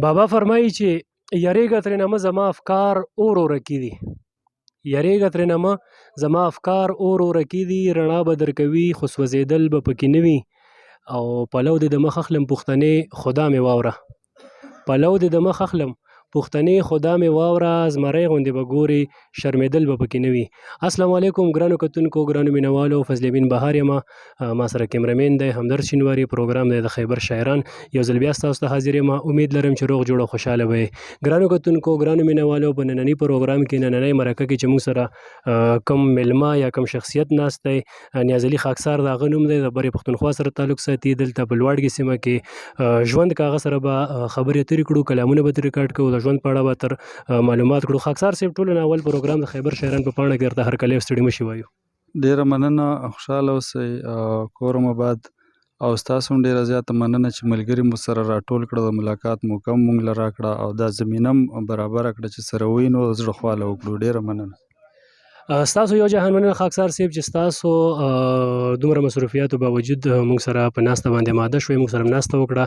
بابا فرمایي چې یریږه ترېنه مه زما افکار اور ورکي دي. یریږه ترېنه مه زما افکار اور ورکي دي، رڼا به درکوي خو سوځېدل به پکې نه وي. او پلو دې د مخ اخلم پښتنې خدا مې واوره. پلو دې د مخ اخلم پښتنې خدا مې واوره، زمری غوندې به ګورې شرمېدل به پکې نه وي. السلام علیکم ګرانو کتونکو، ګرانو مینوالو، فضل امین بهار یم. ما سره کیمرمین دی همدرد شینواري، پروګرام دی د خیبر شاعران. یو ځل بیا ستاسو ته حاضر یم. امید لرم چې روغ جوړ او خوشحاله به یې. ګرانو کتونکو، ګرانو مینوالو، په ننني پروګرام کې نننۍ مرکه کې چې موږ سره کم میلمه یا کم شخصیت ناست دی، نیاز علي خاکسار د هغه نوم دی، د برې پښتونخوا سره تعلق ساتي. دلته په لوړګي سیمه کې ژوند که هغه سره به خبرې اترې کړو، کلامونه به ترې ریکارډ کړو، د ژوند په اړه به تر معلومات کړو. خاکسار صاحب ټولو نه اول پروګرام د خیبر شاعران په پاڼه کې درته هرکلی او ستړي مه شي وایو. ډیره مننه، خوشحاله اوسئ، کور مو باد. او ستاسو هم ډیره زیاته مننه چې ملګري مو سره راټول کړه، د ملاقات موقع مونږ له راکړه او دا زمینه هم برابره کړه چې سره ووینو، زړه خواله وکړو. ډیره مننه. ستاسو یو جهان مننه خاکسار صاحب چې ستاسو دومره مصروفیاتو باوجود موږ سره په ناسته باندې ماده شوئ، موږ سره ناسته وکړه.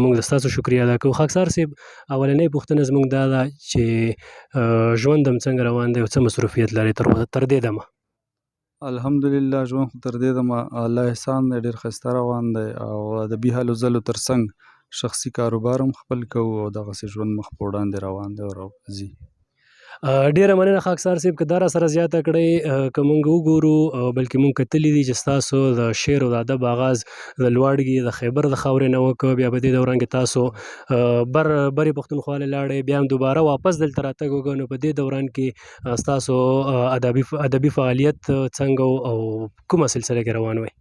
موږ د ستاسو شکریه ادا کوو. خاکسار صاحب، اولنۍ پوښتنه زموږ دا ده چې ژوند هم څنګه روان دی او څه مصروفیت لرئ تر دې دمه؟ الحمدلله ژوند خو تر دې دمه الله احسان دی، ډېر ښایسته روان دی او ادبي هلو ځلو تر څنګ شخصي کاروبار هم خپل کوو او دغسې ژوند مخ په وړاندې روان دی او راځي. ډیره مننه خاکسار صاحب، که دا را سره زیاته کړئ. که موږ وګورو بلکې موږ کتلي دي چې ستاسو د شعر او د ادب آغاز د لوړګي د خیبر د خاورې نه وکړ، بیا په دې دوران کې تاسو برې پښتونخوا له لاړئ، بیا هم دوباره واپس دلته راتګ وکړ. نو په دې دوران کې ستاسو ادبي فعالیت څنګه او کومه سلسله کې روان وی؟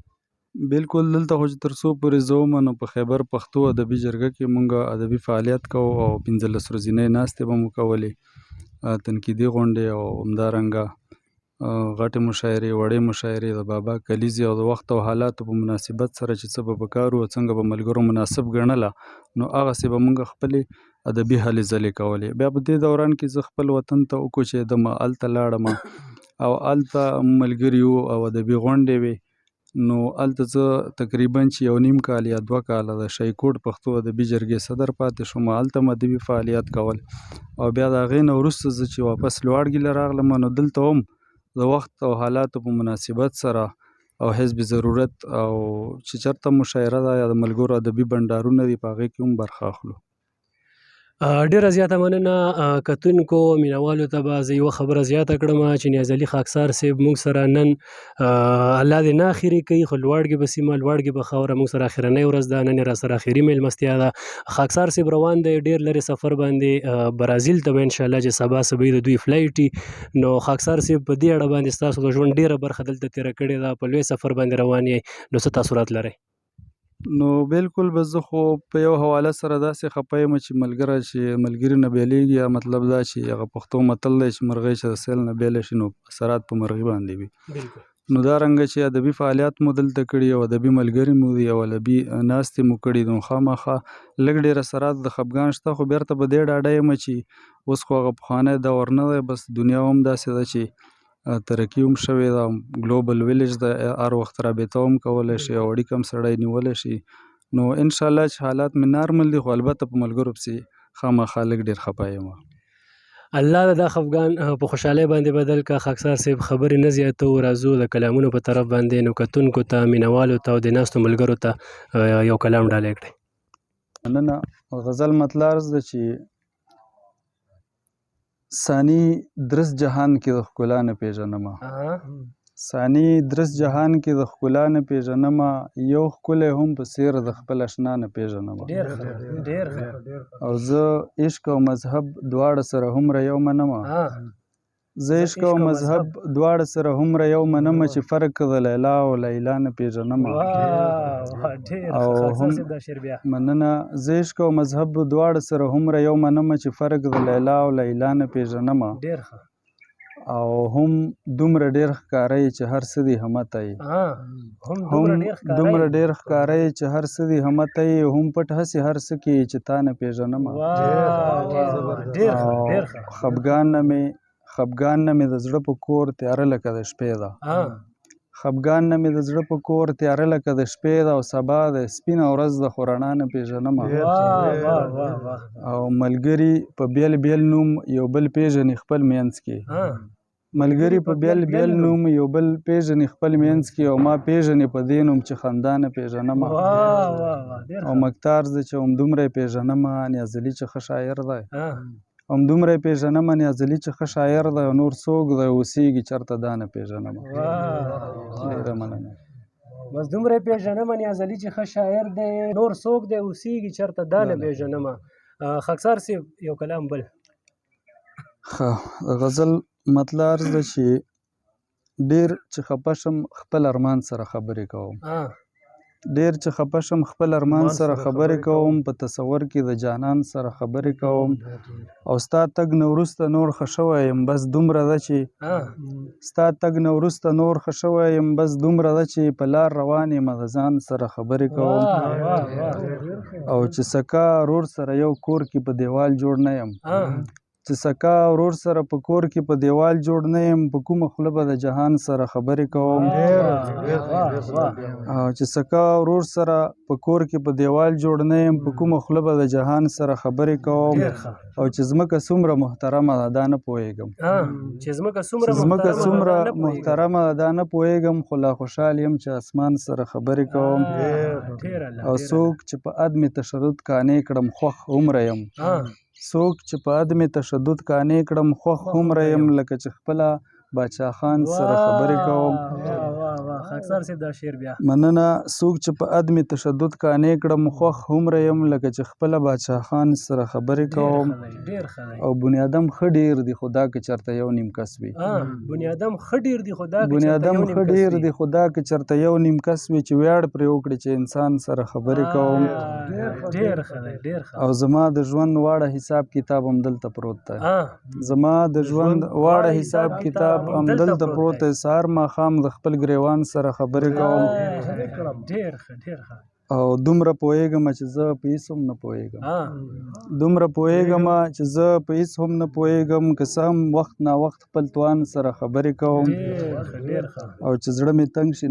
بالکل، دلته خو چې تر څو پورې زه وم نو په خیبر پښتو ادبي جرګه کې مونږ ادبي فعالیت کوو او 15 ورځنۍ ناستې به مو کولې، تنقیدي غونډې او همدارنګه غټې مشاعرې، وړې مشاعرې د بابا کلیزې او د وخت او حالاتو په مناسبت سره چې څه به پکار وو، څنګه به ملګرو مناسب ګڼله، نو هغسې به مونږ خپلې ادبي هلې ځلې کولې. بیا په دې دوران کې زه خپل وطن ته وکوچېدم، هلته لاړم او هلته ملګري وو او ادبي غونډې وې. نو هلته زه تقریبا چې 1.5 کال یا 2 کاله د شیکوټ پښتو ادبي جرګې صدر پاتې شوم. هلته م ادبي فعالیت کول او بیا د هغې نه وروسته زه چې واپس لوړګي له راغلم، نو دلته هم د وخت او حالاتو په مناسبت سره او حزب ضرورت او چې چېرته مشاعره ده یا د ملګرو ادبي بنډارونه دي په هغې کې هم برخه اخلو. ډیره زیاته مننه کتونکو مینوالو ته به زه یوه خبره زیاته کړم چې نیاز علي خاکسار صاحب موږ سره نن الله دې نه اخري کوي، خو لوړګي به سیمه، لوړګي به خاوره موږ سره اخرنۍ ورځ ده، نن یې را سره اخري میلمستیا ده. خاکسار صاحب روان دی ډېر لرې سفر باندې، برازیل ته به انشاءالله چې سبا سبا د دوی فلایټ وي. نو خاکسار صاحب په دې اړه باندې ستاسو د ژوند ډېره برخه دلته تېره کړې ده، په لوی سفر باندې روان یې، نو څه تاثرات لرئ؟ نو بالکل به زه خو په یو حواله سره داسې خفه یم چې ملګري نه بیلیږي، یا مطلب دا چې هغه پښتو متل دی چې مرغۍ چې د سیل نه بیلی شي نو اثرات په مرغۍ باندې وي. نو دا رنګه چې ادبي فعالیت مو دلته کړي او ادبي ملګري مو دي او ادبي ناستې مو کړي، نو خامخا لږ ډېر اثرات د خفګان شته، خو بیرته په دې ډاډه یم چې اوس خو هغه پخوانی دور نه دی، بس دنیا هم داسې ده چې ترقي هم شوې ده، ګلوبل ویلیج ده، هر وخت رابطه هم کولی شي او اړیکه هم سړی نیولی شي. نو انشاءالله چې حالات مې نارمل دي، خو البته په ملګرو پسې خامخا لږ ډېر خفه یم. الله دا خفګان په خوشحالۍ باندې بدل کړه. خاکسار صاحب خبرې نه زیاتو، راځو د کلامونو په طرف باندې. نو کتونکو ته، مینوالو ته او د ناستو ملګرو ته یو کلام ډالۍ کړئ. مننه. غزل مطلع عرض ده چې ثاني درس جهان کې د ښکلا نه پېژنمه، ثاني درس جهان کې د ښکلا نه پېژنمه، یو ښکلی هم په څېر د خپل اشنا نه پېژنمه. او زه عشق او مذهب دواړه سره هومره یو منمه، زه عشق او مذهب دواړه سره هومره یو منمه چې فرق د لیلا او لیلا نه پېژنمه. او هم مننه. زه عشق او مذهب دواړه سره هومره یو منمه چې فرق د لیلا او لیلا نه پېژنمه. او هم دومره ډېر ښکاره یې چې هر څه دي همته یې، هم دومره ډېر ښکاره یې چې هر څه دي همته یې، هم پټ هسې هر څه کې چې تا نه پېژنمه. خفګان نه مې د زړه په کور تیاره لکه د شپې ده، خفګان نه مې د زړه په کور تیاره لکه د شپې ده او سبا ده سپینه ورځ د خو رڼا نه پېژنمه او ملګري په بیل بیل نوم یو بل پېژني خپل منځ کې ملګري په بیل بیل نوم یو بل پېژني خپل منځ کې او ما پېژني په دې نوم چې خندا نه پېژنمه او مکتار زه چې همدومره یې پېژنمه نیازلي چې ښه شاعر دی همدومره یې پېژنمه نیازلي چې ښه شاعر دی او نور څوک دی اوسېږي چېرته دا نه پېژنمه ډېره مننه بس دومره یې پېژنمه نیازلي چې ښه شاعر دی نور څوک دی اوسېږي چېرته دا نه پېژنمه خاکسار صاحب یو کلام بل ښه د غزل مطلع عرض ده چې ډېر چې خفه شم خپل ارمان سره خبرې کوم ډېر چې خفه شم خپل ارمان سره خبرې کوم په تصور کې د جانان سره خبرې کوم او ستا تګ نه وروسته نور ښه شوی یم بس دومره ده چې ستا تګ نه وروسته نور ښه شوی یم بس دومره ده چې په لار روان یم د ځان سره خبرې کوم او چې سکا ورور سره یو کور کې په دیوال جوړ نه یم چې سکا ورور سره په کور کې په دیوال جوړ نه یم په کومه خوله به د جهان سره خبرې کوم چې سکا ورور سره په کور کې په دیوال جوړ نه یم په کومه خوله به د جهان سره خبرې کوم او چې ځمکه څومره محترمه ده دا نه پوهېږم چې ځمکه څومره محترمه ده دا نه پوهېږم خو لا خوشحال یم چې اسمان سره خبرې کوم او څوک چې په عدم تشدد قانع کړم خوښ عمره یم څوک چې په عدم تشدد قانع کړم خوښ هومره یم لکه چې خپله باچا خان سره خبرې کوم مننه څوک چې په عدم تشدد قانع کړم خوښ هومره یم لکه چې خپله باچا خان سره خبرې کوم او بنیادم ښه ډېر دی خو دا که چېرته یو نیم کس وي بنیادم ښه ډېر دی خو دا که چېرته یو نیم کس وي چې ویاړ پرې وکړي چې انسان سره خبرې کوم او زما د ژوند واړه حساب کتاب همدلته پروت دی زما د ژوند واړه حساب کتاب همدلته پروت دی سهار ماښام د خپل ګریوان سره خبرې کوم او دومره پوهېږم چې زه په هېڅ هم نه پوهېږم که څه هم وخت ناوخت خپل توان سره خبرې کوم او چې زړه مې تنګ شي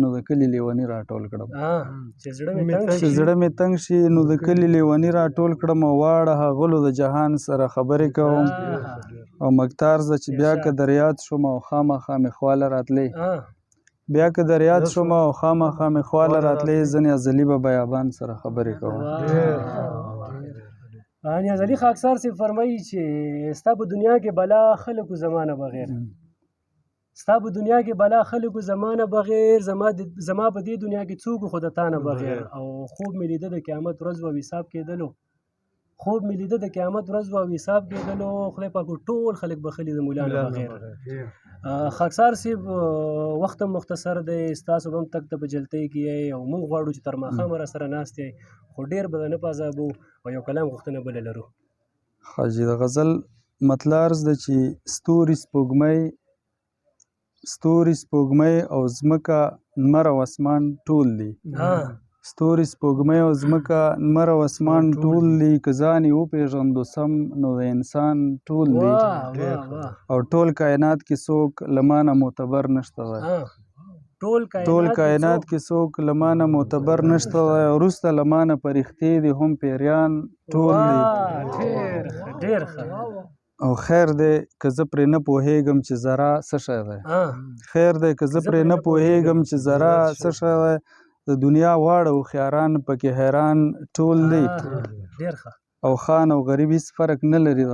نو د کلي لیوني راټول کړم او واړه هغلو د جهان سره خبرې کوم او مکتار زه چې بیا که در یاد شوم او خامخا مې خواله راتلی ځنې ازلي به بیابان سره خبرې کوم نیازلي خاکسار صاحب فرمایي چې ستا په دنیا کې بلا خلکو زمانه بغیر زما په دې دنیا کې څوک خو د تا نه بغیر او خوب مې لیده د قیامت ورځ و حساب کېدلو خدای پاک ټول خلک بخلي د مولا نه بغیر خاکسار صاحب وخت هم مختصر دی ستاسو به هم تګ ته په جلتۍ کې یی او موږ غواړو چې تر ماښامه راسره ناست یی خو ډېر به نه پازابو او یو کلام غوښتنه بله لرو حاجي د غزل مطلع عرض ده چې ستوري سپوږمۍ او ځمکه لمر او اسمان ټول دي که ځان یې وپېژندو سم نو د انسان ټول دي او ټول کائنات کې څوک له مانه معتبر نشته دی وروسته له مانه فرښتې دي هم پیریان ټول دي او خیر دی که زه پرې نه پوهېږم چې ذره څه شی دی د دنیا واړه هوښیاران پکې حیران ټول دي او خان او غریب هیڅ فرق نه لري د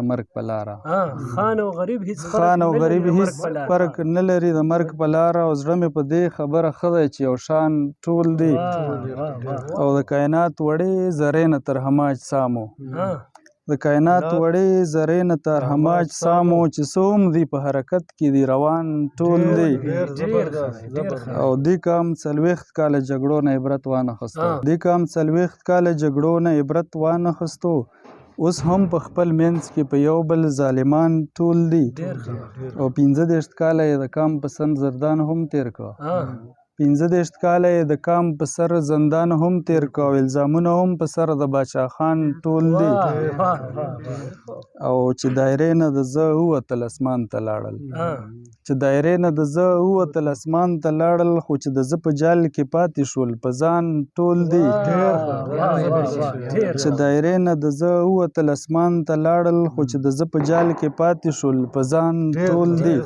مرګ په لاره او زړه مې په دې خبره ښه دی چې یو شان ټول دي او د کائنات وړې ذرې نه تر هماج سامو چې څه هم دي په حرکت کې دي روان ټول دي او دې کام 40 کاله جګړو نه عبرت وانخیستو اوس هم په خپل منځ کې په یو بل ظالمان ټول دي او 15 کاله یې د کام په سن زردان هم تیر کړ 15 کاله یې د کام په سر زندان هم تیر کړ او الزامونه هم په سر د باچا خان ټول دي او چې دایرې نه د زه ووتل اسمان ته لاړل چې دایرې نه د زه ووتل اسمان ته لاړل خو چې د زه په جال کې پاتې شول په ځان ټول دي چې دایرې نه د زه ووتل اسمان ته لاړل خو چې د زه په جال کې پاتې شول په ځان ټول دي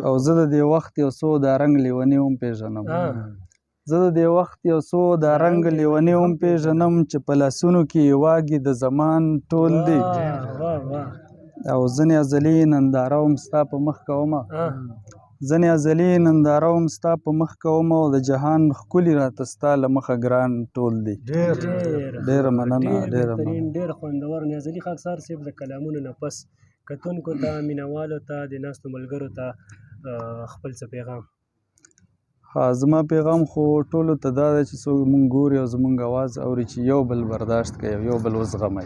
او زه د دې وخت یو څو د رنګ لیونی هم پیژنم زه د دې وخت یو څو د رنګ لیونی هم پیژنم چې په لاسونو کې واګي د زمان ټول دي او ځینې ازلي ننداره هم ستا په مخ کومه ځینې ازلي ننداره هم ستا په مخ کومه او د جهان ښکلي راته ستا له مخه ګران ټول دي ډېره مننه ډېره مننه ډېر خوندور نیازلي خاکسار صاحب د کلامونو نه پس کتونکو ته مینوالو ته د ناستو ملګرو ته خپل څه پیغام زما پیغام خو ټولو ته دا دی چې څوک مونږ ګوري او زمونږ اواز اوري چې یو بل برداشت کوي او یو بل وزغمئ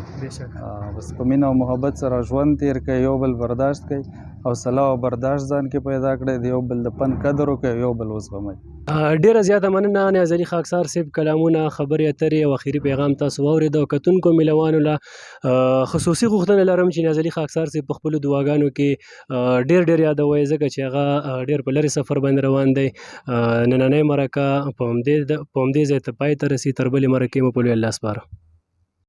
بس په مینه او محبت سره ژوند تیر کوي یو بل برداشت کوي حوصله او برداشت ځان کې پیدا کړئ د یو بل د پند قدر وکړئ یو بل وزغمئ ډیره زیاته مننه نیازلي خاکسار صاحب کلامونه خبرې اترې او اخري پیغام تاسو واورېد او کتونکو میلوانو له خصوصي غوښتنه لرم چې نیازلي خاکسار صاحب په خپلو دعاګانو کې ډېر یادوي ځکه چې هغه ډېر په لرې سفر باندې روان دی نننۍ مرکه په همدې ځای ته پای ته رسي تر بلې مرکې مو په لوی الله سپاره